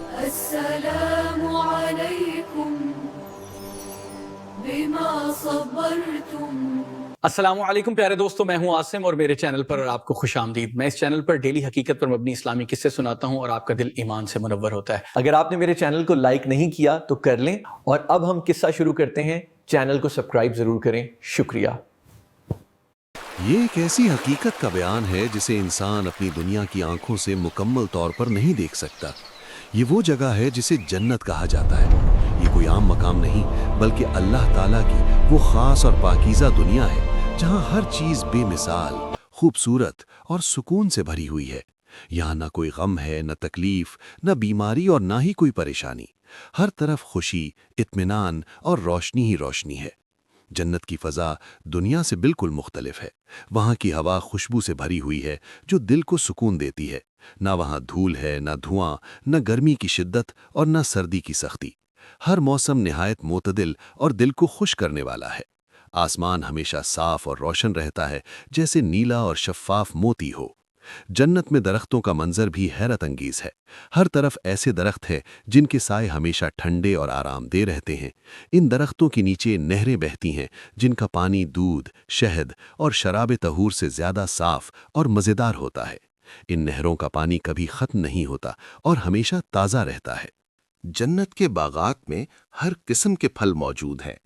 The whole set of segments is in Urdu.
السلام عليكم بما صبرتم. السلام علیکم پیارے دوستو، میں ہوں عاصم اور میرے چینل پر آپ کو خوش آمدید۔ میں اس چینل پر ڈیلی حقیقت پر مبنی اسلامی قصے سناتا ہوں اور آپ کا دل ایمان سے منور ہوتا ہے۔ اگر آپ نے میرے چینل کو لائک نہیں کیا تو کر لیں، اور اب ہم قصہ شروع کرتے ہیں۔ چینل کو سبسکرائب ضرور کریں، شکریہ۔ یہ ایک ایسی حقیقت کا بیان ہے جسے انسان اپنی دنیا کی آنکھوں سے مکمل طور پر نہیں دیکھ سکتا۔ یہ وہ جگہ ہے جسے جنت کہا جاتا ہے۔ یہ کوئی عام مقام نہیں، بلکہ اللہ تعالیٰ کی وہ خاص اور پاکیزہ دنیا ہے جہاں ہر چیز بے مثال، خوبصورت اور سکون سے بھری ہوئی ہے۔ یہاں نہ کوئی غم ہے، نہ تکلیف، نہ بیماری اور نہ ہی کوئی پریشانی۔ ہر طرف خوشی، اطمینان اور روشنی ہی روشنی ہے۔ جنت کی فضا دنیا سے بالکل مختلف ہے۔ وہاں کی ہوا خوشبو سے بھری ہوئی ہے جو دل کو سکون دیتی ہے۔ نہ وہاں دھول ہے، نہ دھواں، نہ گرمی کی شدت اور نہ سردی کی سختی۔ ہر موسم نہایت معتدل اور دل کو خوش کرنے والا ہے۔ آسمان ہمیشہ صاف اور روشن رہتا ہے، جیسے نیلا اور شفاف موتی ہو۔ جنت میں درختوں کا منظر بھی حیرت انگیز ہے۔ ہر طرف ایسے درخت ہیں جن کے سائے ہمیشہ ٹھنڈے اور آرام دہ رہتے ہیں۔ ان درختوں کے نیچے نہریں بہتی ہیں جن کا پانی دودھ، شہد اور شراب طہور سے زیادہ صاف اور مزیدار ہوتا ہے۔ ان نہروں کا پانی کبھی ختم نہیں ہوتا اور ہمیشہ تازہ رہتا ہے۔ جنت کے باغات میں ہر قسم کے پھل موجود ہیں۔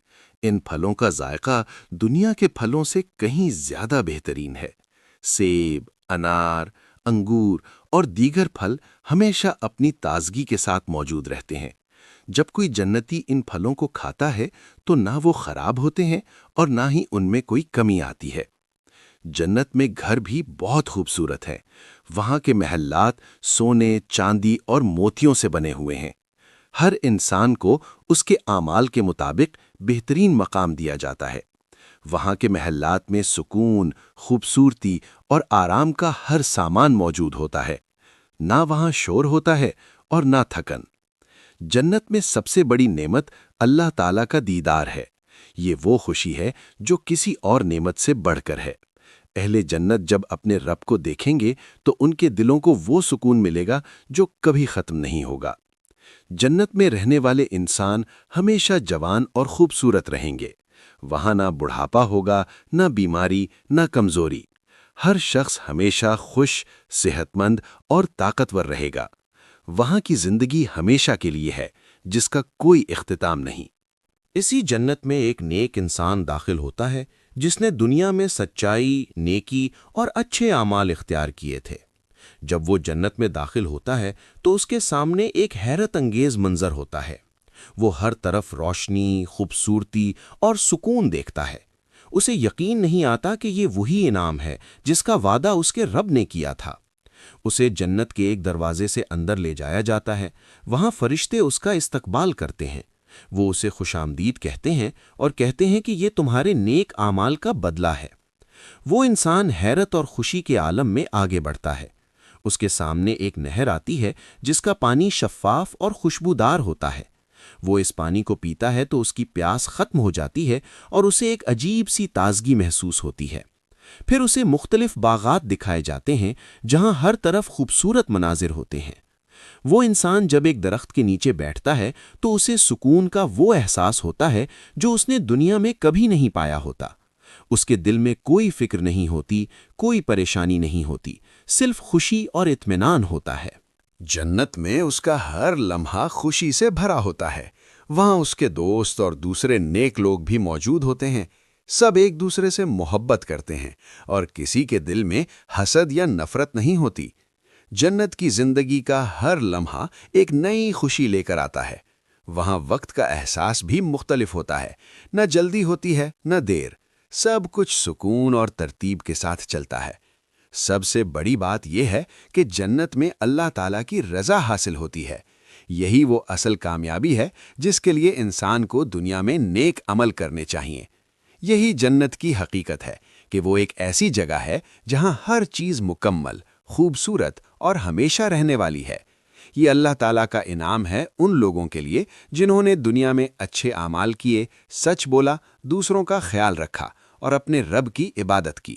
ان پھلوں کا ذائقہ دنیا کے پھلوں سے کہیں زیادہ بہترین ہے۔ سیب، انار، انگور اور دیگر پھل ہمیشہ اپنی تازگی کے ساتھ موجود رہتے ہیں۔ جب کوئی جنتی ان پھلوں کو کھاتا ہے تو نہ وہ خراب ہوتے ہیں اور نہ ہی ان میں کوئی کمی آتی ہے۔ جنت میں گھر بھی بہت خوبصورت ہیں۔ وہاں کے محلات سونے، چاندی اور موتیوں سے بنے ہوئے ہیں۔ ہر انسان کو اس کے اعمال کے مطابق بہترین مقام دیا جاتا ہے۔ وہاں کے محلات میں سکون، خوبصورتی اور آرام کا ہر سامان موجود ہوتا ہے۔ نہ وہاں شور ہوتا ہے اور نہ تھکن۔ جنت میں سب سے بڑی نعمت اللہ تعالیٰ کا دیدار ہے۔ یہ وہ خوشی ہے جو کسی اور نعمت سے بڑھ کر ہے۔ اہل جنت جب اپنے رب کو دیکھیں گے تو ان کے دلوں کو وہ سکون ملے گا جو کبھی ختم نہیں ہوگا۔ جنت میں رہنے والے انسان ہمیشہ جوان اور خوبصورت رہیں گے۔ وہاں نہ بڑھاپا ہوگا، نہ بیماری، نہ کمزوری۔ ہر شخص ہمیشہ خوش، صحت مند اور طاقتور رہے گا۔ وہاں کی زندگی ہمیشہ کے لیے ہے، جس کا کوئی اختتام نہیں۔ اسی جنت میں ایک نیک انسان داخل ہوتا ہے جس نے دنیا میں سچائی، نیکی اور اچھے اعمال اختیار کیے تھے۔ جب وہ جنت میں داخل ہوتا ہے تو اس کے سامنے ایک حیرت انگیز منظر ہوتا ہے۔ وہ ہر طرف روشنی، خوبصورتی اور سکون دیکھتا ہے۔ اسے یقین نہیں آتا کہ یہ وہی انعام ہے جس کا وعدہ اس کے رب نے کیا تھا۔ اسے جنت کے ایک دروازے سے اندر لے جایا جاتا ہے۔ وہاں فرشتے اس کا استقبال کرتے ہیں۔ وہ اسے خوش آمدید کہتے ہیں اور کہتے ہیں کہ یہ تمہارے نیک اعمال کا بدلہ ہے۔ وہ انسان حیرت اور خوشی کے عالم میں آگے بڑھتا ہے۔ اس کے سامنے ایک نہر آتی ہے جس کا پانی شفاف اور خوشبودار ہوتا ہے۔ وہ اس پانی کو پیتا ہے تو اس کی پیاس ختم ہو جاتی ہے اور اسے ایک عجیب سی تازگی محسوس ہوتی ہے۔ پھر اسے مختلف باغات دکھائے جاتے ہیں جہاں ہر طرف خوبصورت مناظر ہوتے ہیں۔ وہ انسان جب ایک درخت کے نیچے بیٹھتا ہے تو اسے سکون کا وہ احساس ہوتا ہے جو اس نے دنیا میں کبھی نہیں پایا ہوتا۔ اس کے دل میں کوئی فکر نہیں ہوتی، کوئی پریشانی نہیں ہوتی، صرف خوشی اور اطمینان ہوتا ہے۔ جنت میں اس کا ہر لمحہ خوشی سے بھرا ہوتا ہے۔ وہاں اس کے دوست اور دوسرے نیک لوگ بھی موجود ہوتے ہیں۔ سب ایک دوسرے سے محبت کرتے ہیں اور کسی کے دل میں حسد یا نفرت نہیں ہوتی۔ جنت کی زندگی کا ہر لمحہ ایک نئی خوشی لے کر آتا ہے۔ وہاں وقت کا احساس بھی مختلف ہوتا ہے۔ نہ جلدی ہوتی ہے، نہ دیر۔ سب کچھ سکون اور ترتیب کے ساتھ چلتا ہے۔ سب سے بڑی بات یہ ہے کہ جنت میں اللہ تعالیٰ کی رضا حاصل ہوتی ہے۔ یہی وہ اصل کامیابی ہے جس کے لیے انسان کو دنیا میں نیک عمل کرنے چاہیے۔ یہی جنت کی حقیقت ہے کہ وہ ایک ایسی جگہ ہے جہاں ہر چیز مکمل، خوبصورت اور ہمیشہ رہنے والی ہے۔ یہ اللہ تعالیٰ کا انعام ہے ان لوگوں کے لیے جنہوں نے دنیا میں اچھے اعمال کیے، سچ بولا، دوسروں کا خیال رکھا اور اپنے رب کی عبادت کی۔